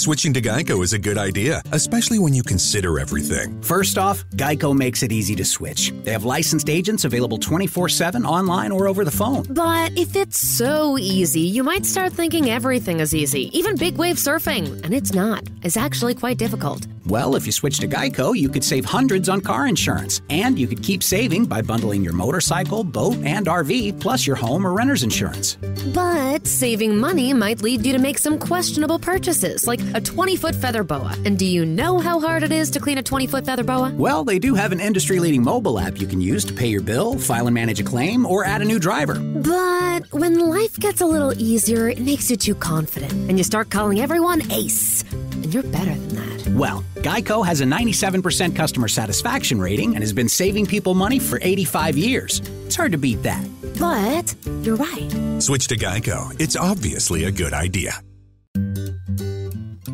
Switching to Geico is a good idea, especially when you consider everything. First off, Geico makes it easy to switch. They have licensed agents available 24/7 online or over the phone. But if it's so easy, you might start thinking everything is easy, even big wave surfing. And it's not. It's actually quite difficult. Well, if you switch to Geico, you could save hundreds on car insurance. And you could keep saving by bundling your motorcycle, boat, and RV, plus your home or renter's insurance. But saving money might lead you to make some questionable purchases, like a 20-foot feather boa. And do you know how hard it is to clean a 20-foot feather boa? Well, they do have an industry-leading mobile app you can use to pay your bill, file and manage a claim, or add a new driver. But when life gets a little easier, it makes you too confident, and you start calling everyone Ace. And you're better than that. Well, Geico has a 97% customer satisfaction rating and has been saving people money for 85 years. It's hard to beat that. But you're right. Switch to Geico. It's obviously a good idea.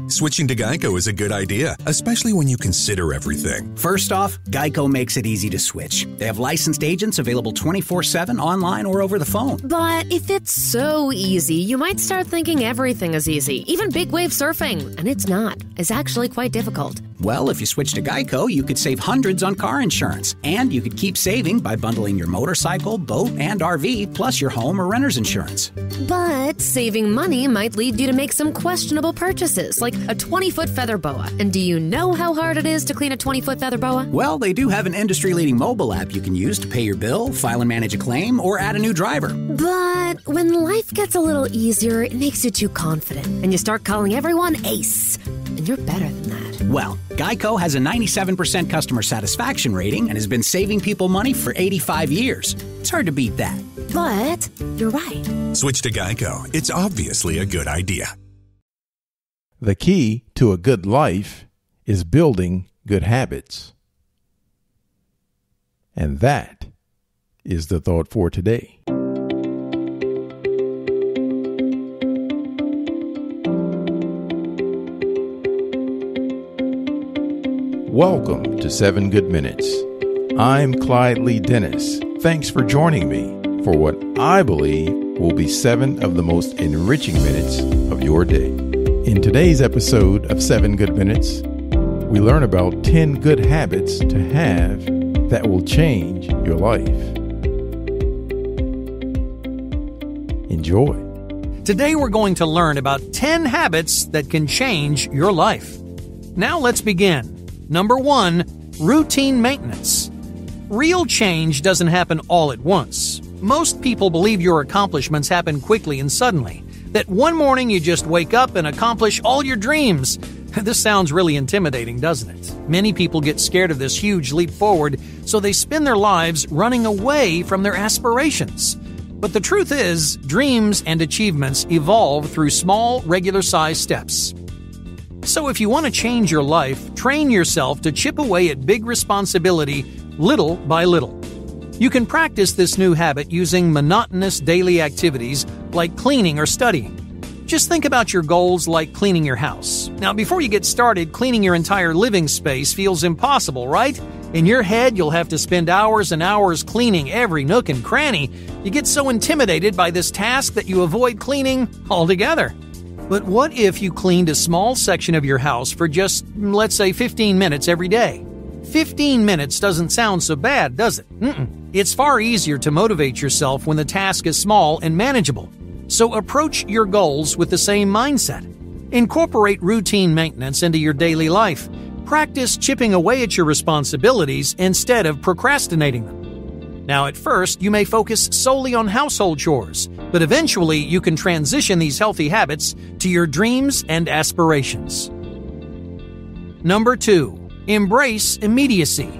Switching to Geico is a good idea, especially when you consider everything. First off, Geico makes it easy to switch. They have licensed agents available 24/7 online or over the phone. But if it's so easy, you might start thinking everything is easy, even big wave surfing. And it's not. It's actually quite difficult. Well, if you switch to Geico, you could save hundreds on car insurance. And you could keep saving by bundling your motorcycle, boat, and RV, plus your home or renter's insurance. But saving money might lead you to make some questionable purchases, like a 20-foot feather boa. And do you know how hard it is to clean a 20-foot feather boa? Well, they do have an industry-leading mobile app you can use to pay your bill, file and manage a claim, or add a new driver. But when life gets a little easier, it makes you too confident, and you start calling everyone Ace. And you're better than that. Well, Geico has a 97% customer satisfaction rating and has been saving people money for 85 years. It's hard to beat that. But you're right. Switch to Geico. It's obviously a good idea. The key to a good life is building good habits. And that is the thought for today. Welcome to 7 Good Minutes. I'm Clyde Lee Dennis. Thanks for joining me for what I believe will be 7 of the most enriching minutes of your day. In today's episode of 7 Good Minutes, we learn about 10 good habits to have that will change your life. Enjoy. Today we're going to learn about 10 habits that can change your life. Now let's begin. Number 1, routine maintenance. Real change doesn't happen all at once. Most people believe your accomplishments happen quickly and suddenly, that one morning you just wake up and accomplish all your dreams. This sounds really intimidating, doesn't it? Many people get scared of this huge leap forward, so they spend their lives running away from their aspirations. But the truth is, dreams and achievements evolve through small, regular-sized steps. So if you want to change your life, train yourself to chip away at big responsibility little by little. You can practice this new habit using monotonous daily activities like cleaning or studying. Just think about your goals like cleaning your house. Now, before you get started, cleaning your entire living space feels impossible, right? In your head, you'll have to spend hours and hours cleaning every nook and cranny. You get so intimidated by this task that you avoid cleaning altogether. But what if you cleaned a small section of your house for just, let's say, 15 minutes every day? 15 minutes doesn't sound so bad, does it? It's far easier to motivate yourself when the task is small and manageable. So approach your goals with the same mindset. Incorporate routine maintenance into your daily life. Practice chipping away at your responsibilities instead of procrastinating them. Now, at first, you may focus solely on household chores, but eventually you can transition these healthy habits to your dreams and aspirations. Number 2, embrace immediacy.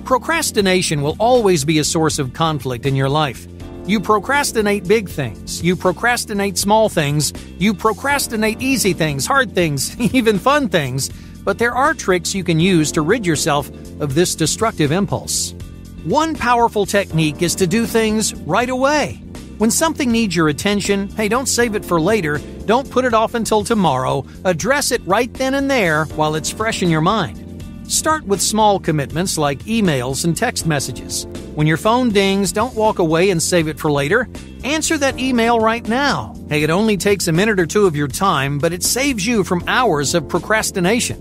Procrastination will always be a source of conflict in your life. You procrastinate big things. You procrastinate small things. You procrastinate easy things, hard things, even fun things. But there are tricks you can use to rid yourself of this destructive impulse. One powerful technique is to do things right away. When something needs your attention, hey, don't save it for later. Don't put it off until tomorrow. Address it right then and there while it's fresh in your mind. Start with small commitments like emails and text messages. When your phone dings, don't walk away and save it for later. Answer that email right now. Hey, it only takes a minute or two of your time, but it saves you from hours of procrastination.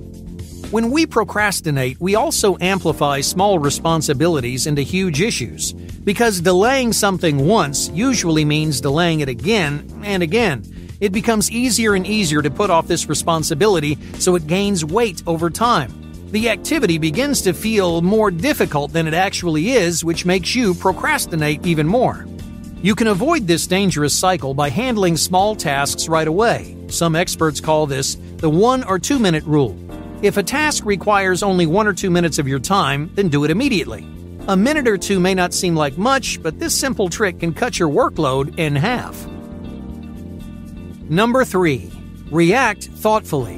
When we procrastinate, we also amplify small responsibilities into huge issues, because delaying something once usually means delaying it again and again. It becomes easier and easier to put off this responsibility, so it gains weight over time. The activity begins to feel more difficult than it actually is, which makes you procrastinate even more. You can avoid this dangerous cycle by handling small tasks right away. Some experts call this the 1 or 2 minute rule. If a task requires only 1 or 2 minutes of your time, then do it immediately. A minute or two may not seem like much, but this simple trick can cut your workload in half. Number 3. React thoughtfully.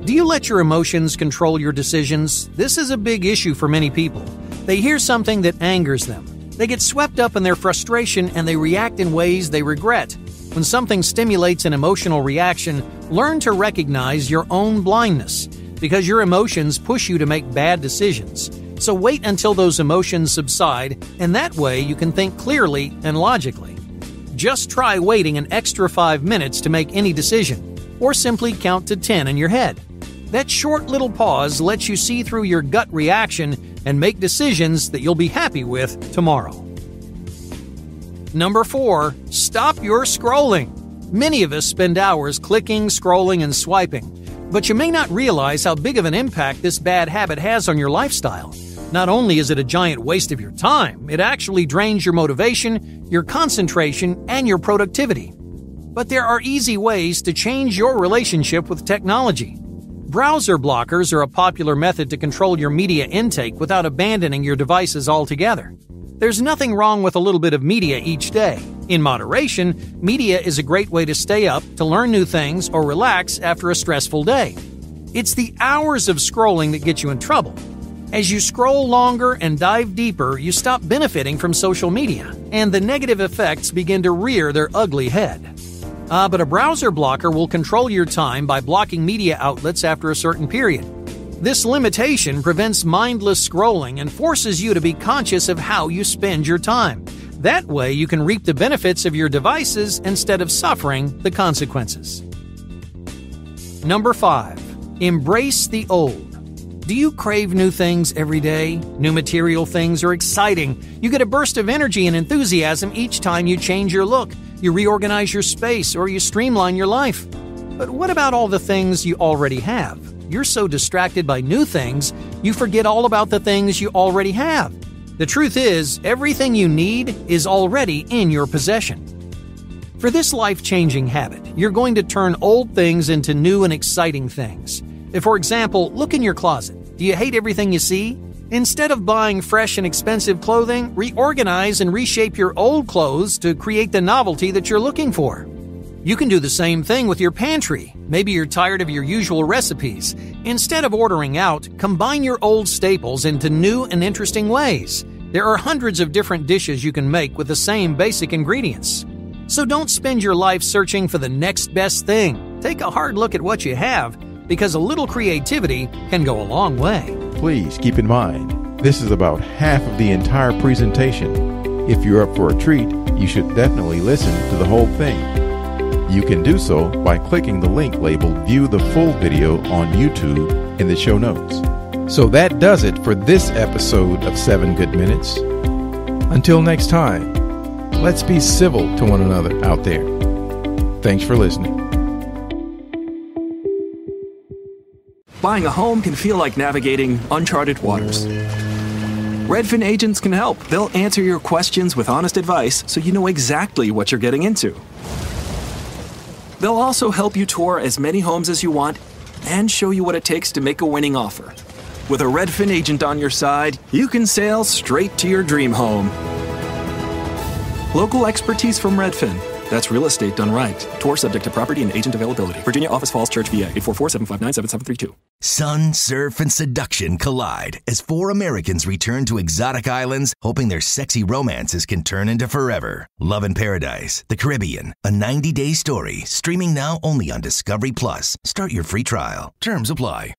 Do you let your emotions control your decisions? This is a big issue for many people. They hear something that angers them. They get swept up in their frustration and they react in ways they regret. When something stimulates an emotional reaction, learn to recognize your own blindness, because your emotions push you to make bad decisions. So wait until those emotions subside, and that way you can think clearly and logically. Just try waiting an extra 5 minutes to make any decision, or simply count to 10 in your head. That short little pause lets you see through your gut reaction and make decisions that you'll be happy with tomorrow. Number 4. Stop your scrolling. Many of us spend hours clicking, scrolling, and swiping, but you may not realize how big of an impact this bad habit has on your lifestyle. Not only is it a giant waste of your time, it actually drains your motivation, your concentration, and your productivity. But there are easy ways to change your relationship with technology. Browser blockers are a popular method to control your media intake without abandoning your devices altogether. There's nothing wrong with a little bit of media each day. In moderation, media is a great way to stay up, to learn new things, or relax after a stressful day. It's the hours of scrolling that get you in trouble. As you scroll longer and dive deeper, you stop benefiting from social media, and the negative effects begin to rear their ugly head. But a browser blocker will control your time by blocking media outlets after a certain period. This limitation prevents mindless scrolling and forces you to be conscious of how you spend your time. That way, you can reap the benefits of your devices instead of suffering the consequences. Number 5. Embrace the old. Do you crave new things every day? New material things are exciting. You get a burst of energy and enthusiasm each time you change your look, you reorganize your space, or you streamline your life. But what about all the things you already have? You're so distracted by new things, you forget all about the things you already have. The truth is, everything you need is already in your possession. For this life-changing habit, you're going to turn old things into new and exciting things. For example, look in your closet. Do you hate everything you see? Instead of buying fresh and expensive clothing, reorganize and reshape your old clothes to create the novelty that you're looking for. You can do the same thing with your pantry. Maybe you're tired of your usual recipes. Instead of ordering out, combine your old staples into new and interesting ways. There are hundreds of different dishes you can make with the same basic ingredients. So don't spend your life searching for the next best thing. Take a hard look at what you have, because a little creativity can go a long way. Please keep in mind, this is about half of the entire presentation. If you're up for a treat, you should definitely listen to the whole thing. You can do so by clicking the link labeled View the Full Video on YouTube in the show notes. So that does it for this episode of 7 Good Minutes. Until next time, let's be civil to one another out there. Thanks for listening. Buying a home can feel like navigating uncharted waters. Redfin agents can help. They'll answer your questions with honest advice so you know exactly what you're getting into. They'll also help you tour as many homes as you want and show you what it takes to make a winning offer. With a Redfin agent on your side, you can sail straight to your dream home. Local expertise from Redfin. That's real estate done right. Tour subject to property and agent availability. Virginia Office Falls Church, VA, 844-759-7732. Sun, surf, and seduction collide as 4 Americans return to exotic islands, hoping their sexy romances can turn into forever. Love in Paradise, the Caribbean, a 90-day story, streaming now only on Discovery Plus. Start your free trial. Terms apply.